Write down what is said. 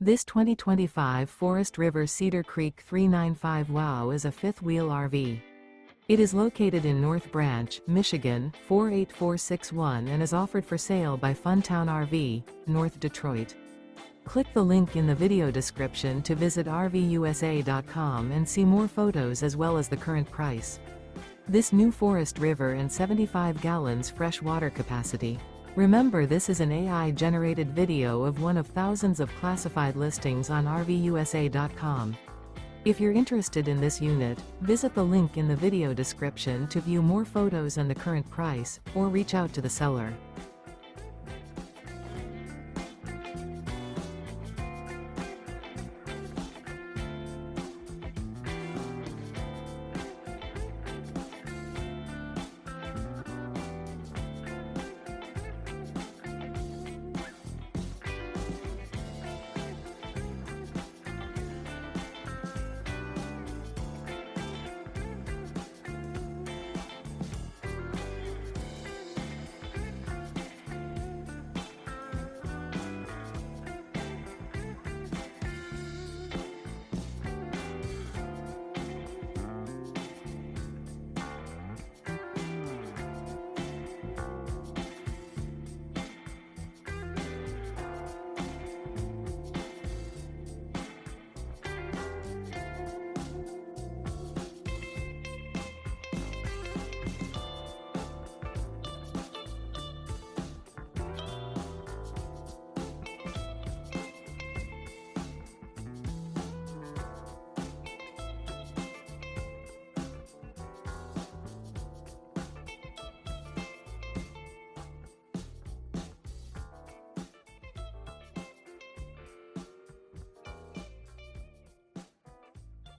This 2025 Forest River Cedar Creek 395 WOW is a fifth-wheel RV. It is located in North Branch, Michigan, 48461 and is offered for sale by Funtown RV, North Detroit. Click the link in the video description to visit RVUSA.com and see more photos as well as the current price. This new Forest River and 75 gallons fresh water capacity. Remember, this is an AI-generated video of one of thousands of classified listings on RVUSA.com. If you're interested in this unit, visit the link in the video description to view more photos and the current price, or reach out to the seller.